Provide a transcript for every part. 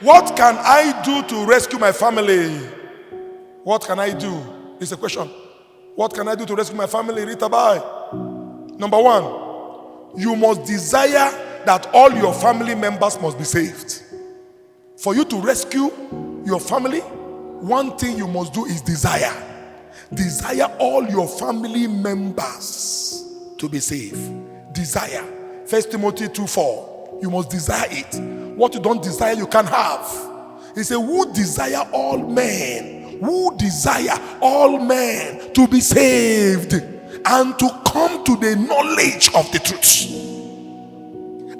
What can I do to rescue my family? What can I do? It's a question. What can I do to rescue my family? Ritabbi. Number one, you must desire that all your family members must be saved. For you to rescue your family, one thing you must do is desire. Desire all your family members to be saved. Desire. 1 Timothy 2:4. You must desire it. What you don't desire, you can't have. He said, who desire all men, who desire all men to be saved and to come to the knowledge of the truth.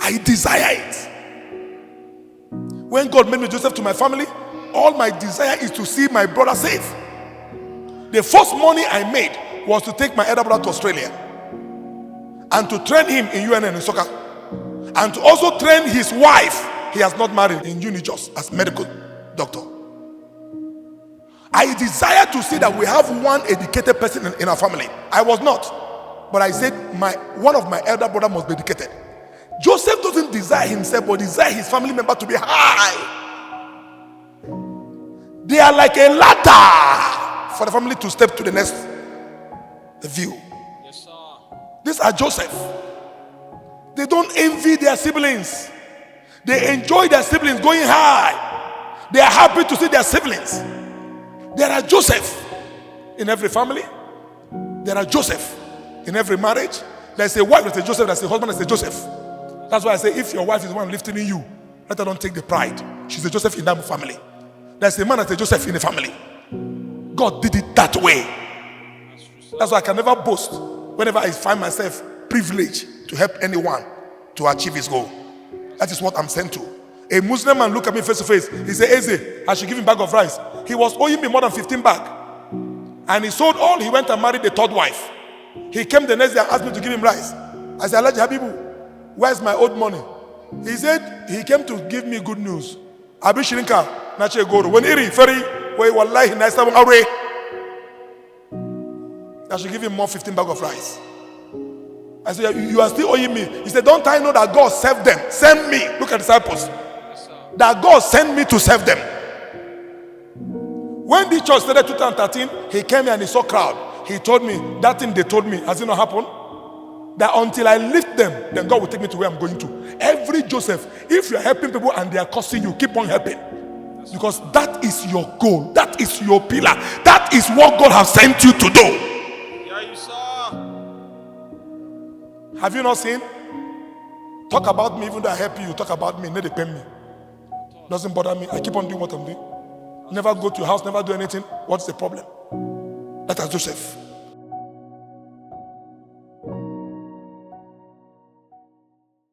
I desire it. When God made me Joseph to my family, all my desire is to see my brother safe. The first money I made was to take my elder brother to Australia and to train him in UNN in soccer, and to also train his wife. He has not married, in Unijos as medical doctor. I desire to see that we have one educated person in our family. I was not, but I said one of my elder brother must be educated. Joseph doesn't desire himself, but desire his family member to be high. They are like a ladder for the family to step to the next view. Yes, sir. These are Joseph. They don't envy their siblings. They enjoy their siblings going high. They are happy to see their siblings. There are Joseph in every family. There are Joseph in every marriage. There's a wife, there's a Joseph, there's a husband, there's a Joseph. That's why I say, if your wife is the one lifting you, let her don't take the pride. She's a Joseph in that family. There's a man that's a Joseph in the family. God did it that way. That's why I can never boast whenever I find myself privileged to help anyone to achieve his goal. That is what I'm sent to. A Muslim man looked at me face to face. He said, Eze, I should give him a bag of rice. He was owing me more than 15 bags. And he sold all. He went and married the third wife. He came the next day and asked me to give him rice. I said, Alhaji Habibu, where's my old money? He said he came to give me good news. Abi Shirinka, Nache Goro. When Iri, Ferry, where Wallahi, nice away. I should give him more 15 bags of rice. I said, you are still owing me. He said, don't I know that God saved them? Send me. Look at disciples. Yes, that God sent me to save them. When the church started 2013, he came here and he saw crowd. He told me, that thing they told me, has it not happened? That until I lift them, then God will take me to where I'm going to. Every Joseph, if you're helping people and they are cursing you, keep on helping. Because that is your goal. That is your pillar. That is what God has sent you to do. Yeah, you saw. Have you not seen? Talk about me, even though I help you, talk about me, they pay me. Doesn't bother me. I keep on doing what I'm doing. Never go to your house, never do anything. What's the problem? That is Joseph.